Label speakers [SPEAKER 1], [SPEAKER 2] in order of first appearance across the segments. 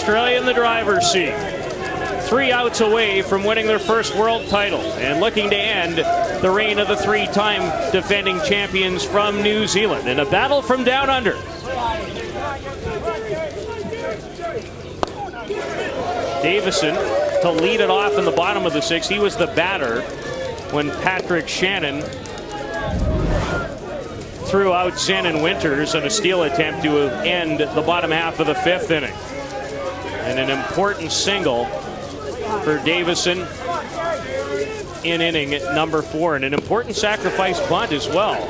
[SPEAKER 1] Australia in the driver's seat. 3 outs away from winning their first world title and looking to end the reign of the 3-time defending champions from New Zealand in a battle from down under. Davison to lead it off in the bottom of the 6th. He was the batter when Patrick Shannon threw out Zen and Winters in a steal attempt to end the bottom half of the 5th inning. And an important single for Davison in inning number 4, and an important sacrifice bunt as well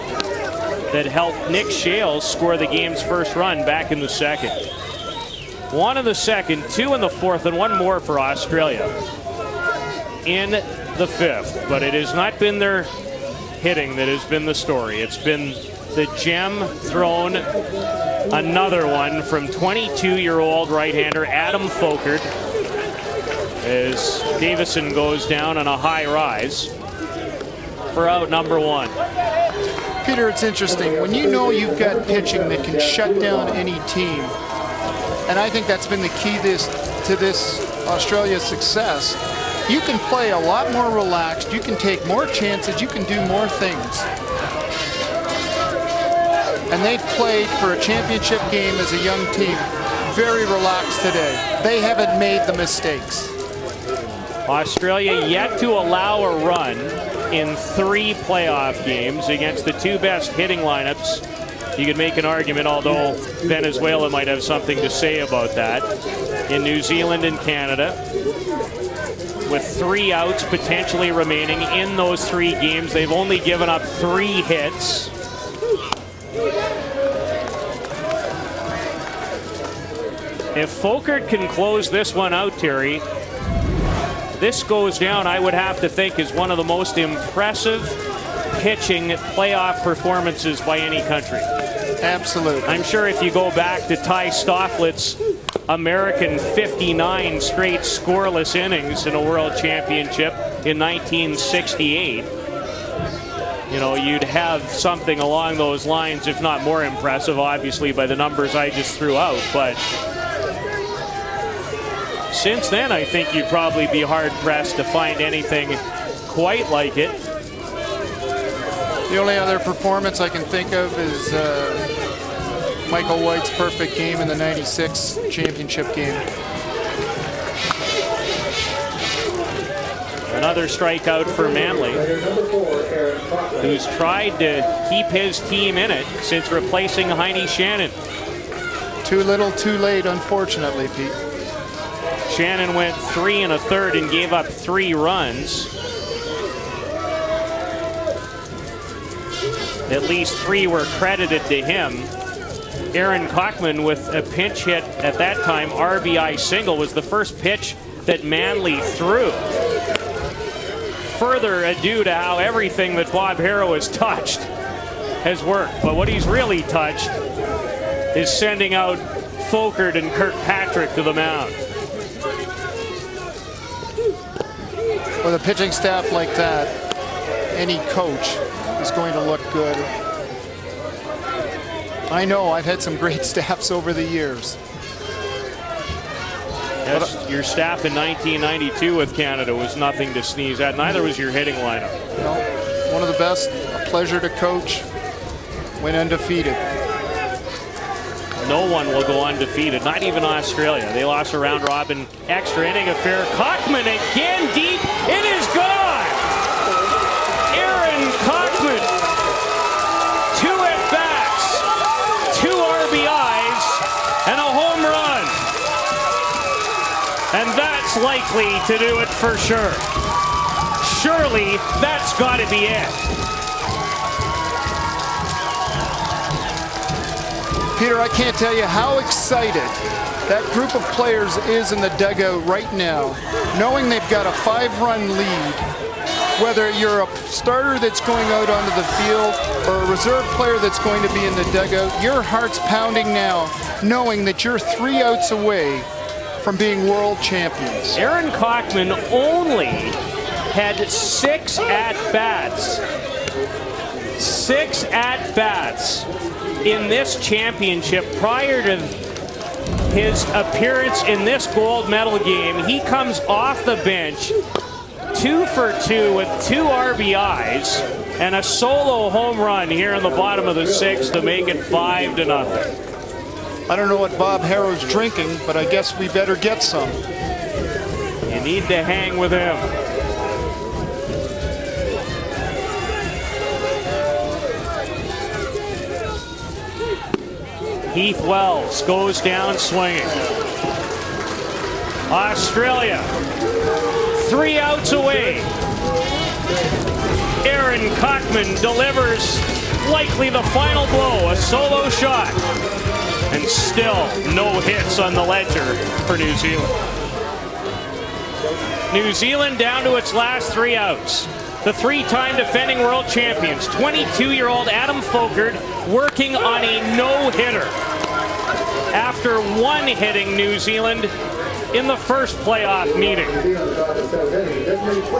[SPEAKER 1] that helped Nick Shales score the game's first run back in the 2nd. 1 in the 2nd, 2 in the 4th, and 1 more for Australia in the 5th. But it has not been their hitting that has been the story. It's been the gem thrown, another one from 22-year-old right-hander Adam Folkert, as Davison goes down on a high rise for out number 1.
[SPEAKER 2] Peter, it's interesting. When you know you've got pitching that can shut down any team, and I think that's been the key to this Australia success, you can play a lot more relaxed, you can take more chances, you can do more things. And they've played for a championship game as a young team very relaxed today. They haven't made the mistakes.
[SPEAKER 1] Australia yet to allow a run in 3 playoff games against the 2 best hitting lineups. You could make an argument, although Venezuela might have something to say about that, in New Zealand and Canada, with 3 outs potentially remaining in those 3 games. They've only given up 3 hits. If Folkert can close this one out, Terry, this goes down, I would have to think, as one of the most impressive pitching playoff performances by any country.
[SPEAKER 2] Absolutely.
[SPEAKER 1] I'm sure if you go back to Ty Stofflet's American 59 straight scoreless innings in a world championship in 1968, you know, you'd have something along those lines, if not more impressive, obviously, by the numbers I just threw out. But since then, I think you'd probably be hard-pressed to find anything quite like it.
[SPEAKER 2] The only other performance I can think of is Michael White's perfect game in the '96 championship game.
[SPEAKER 1] Another strikeout for Manley, who's tried to keep his team in it since replacing Heine Shannon.
[SPEAKER 2] Too little, too late, unfortunately, Pete.
[SPEAKER 1] Shannon went 3 1/3 and gave up 3 runs. At least 3 were credited to him. Aaron Kochman with a pinch hit at that time, RBI single, was the first pitch that Manley threw. Further ado to how everything that Bob Harrow has touched has worked. But what he's really touched is sending out Folkert and Kirkpatrick to the mound.
[SPEAKER 2] With a pitching staff like that, any coach is going to look good. I know I've had some great staffs over the years.
[SPEAKER 1] Yes, your staff in 1992 with Canada was nothing to sneeze at. Neither was your hitting lineup.
[SPEAKER 2] You know, one of the best, a pleasure to coach, went undefeated.
[SPEAKER 1] No one will go undefeated, not even Australia. They lost a round robin extra inning affair. Kochman again deep, it is gone! Aaron Kochman, 2 at-bats, 2 RBIs, and a home run. And that's likely to do it for sure. Surely that's got to be it.
[SPEAKER 2] Peter, I can't tell you how excited that group of players is in the dugout right now, knowing they've got a 5-run lead. Whether you're a starter that's going out onto the field or a reserve player that's going to be in the dugout, your heart's pounding now, knowing that you're 3 outs away from being world champions.
[SPEAKER 1] Aaron Kochman only had 6 at-bats. 6 at-bats in this championship prior to his appearance in this gold medal game. He comes off the bench, 2 for 2 with 2 RBIs and a solo home run here in the bottom of the 6th to make it 5-0.
[SPEAKER 2] I don't know what Bob Harrow's drinking, but I guess we better get some.
[SPEAKER 1] You need to hang with him. Heath Wells goes down swinging. Australia, 3 outs away. Aaron Cockman delivers likely the final blow, a solo shot. And still no hits on the ledger for New Zealand. New Zealand down to its last 3 outs. The 3-time defending world champions, 22-year-old Adam Folkert, working on a no-hitter after one-hitting New Zealand in the first playoff meeting.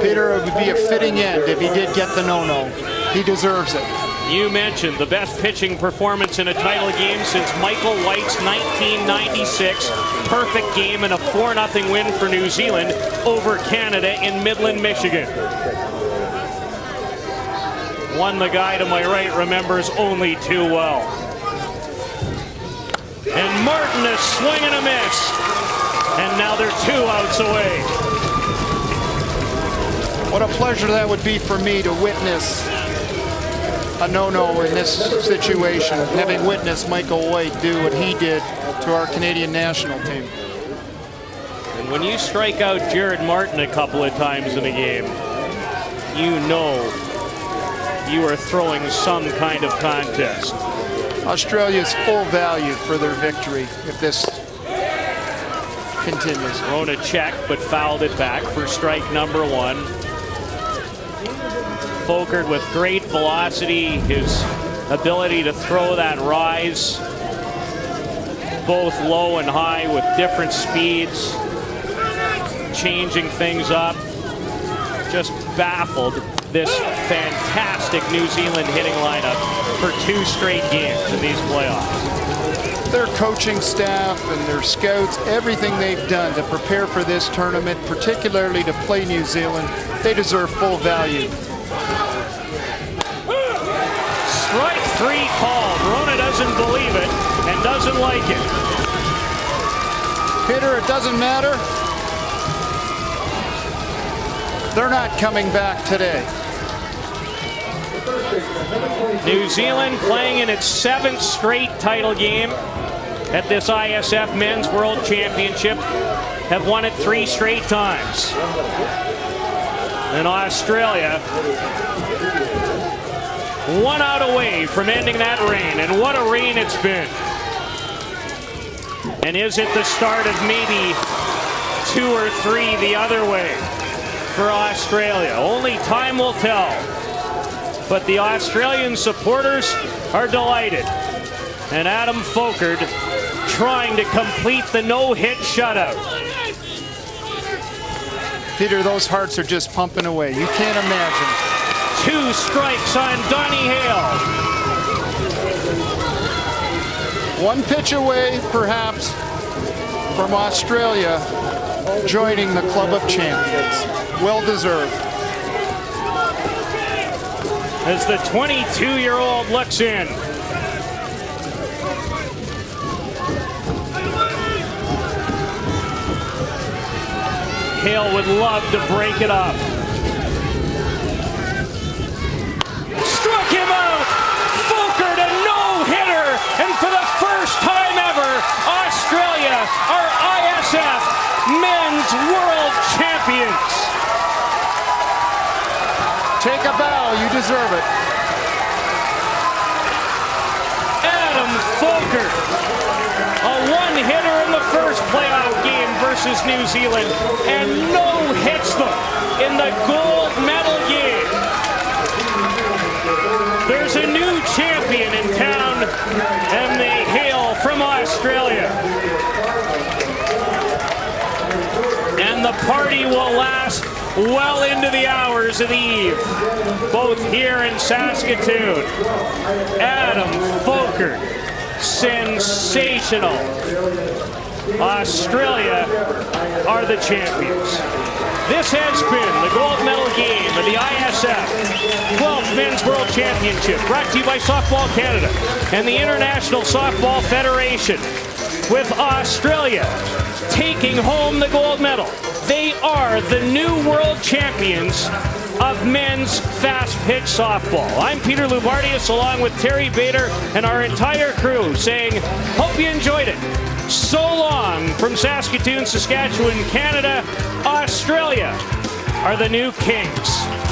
[SPEAKER 2] Peter, it would be a fitting end if he did get the no-no. He deserves it.
[SPEAKER 1] You mentioned the best pitching performance in a title game since Michael White's 1996 perfect game in a 4-0 win for New Zealand over Canada in Midland, Michigan. One the guy to my right remembers only too well. And Martin a swing and a miss. And now they're 2 outs away.
[SPEAKER 2] What a pleasure that would be for me to witness a no-no in this situation, having witnessed Michael White do what he did to our Canadian national team.
[SPEAKER 1] And when you strike out Jared Martin a couple of times in a game, you know you are throwing some kind of contest.
[SPEAKER 2] Australia's full value for their victory if this continues.
[SPEAKER 1] Thrown a check, but fouled it back for strike number 1. Folkert with great velocity, his ability to throw that rise, both low and high with different speeds, changing things up, just baffled this fantastic New Zealand hitting lineup for 2 straight games in these playoffs.
[SPEAKER 2] Their coaching staff and their scouts, everything they've done to prepare for this tournament, particularly to play New Zealand, they deserve full value.
[SPEAKER 1] Strike 3 called. Rona doesn't believe it and doesn't like it.
[SPEAKER 2] Peter, it doesn't matter. They're not coming back today.
[SPEAKER 1] New Zealand playing in its 7th straight title game at this ISF Men's World Championship, have won it 3 straight times. And Australia 1 out away from ending that reign, and what a reign it's been. And is it the start of maybe 2 or 3 the other way for Australia? Only time will tell. But the Australian supporters are delighted. And Adam Folkert trying to complete the no-hit shutout.
[SPEAKER 2] Peter, those hearts are just pumping away. You can't imagine.
[SPEAKER 1] 2 strikes on Donnie Hale.
[SPEAKER 2] 1 pitch away, perhaps, from Australia joining the Club of Champions. Well deserved.
[SPEAKER 1] As the 22-year-old looks in. Hale would love to break it up. Struck him out! Folkert, a no-hitter! And for the first time ever, Australia are ISF Men's World Champions.
[SPEAKER 2] Take a bow, you deserve it.
[SPEAKER 1] Adam Folkert, a one-hitter in the first playoff game versus New Zealand, and no hits them in the gold medal game. There's a new champion in town, and they hail from Australia. And the party will last well into the hours of the eve, both here in Saskatoon. Adam Folkert sensational. Australia are the champions. This has been the gold medal game of the ISF 12th Men's World Championship, brought to you by Softball Canada and the International Softball Federation, with Australia taking home the gold medal. They are the new world champions of men's fast-pitch softball. I'm Peter Loubardias, along with Terry Bader and our entire crew, saying, hope you enjoyed it. So long from Saskatoon, Saskatchewan, Canada. Australia are the new kings.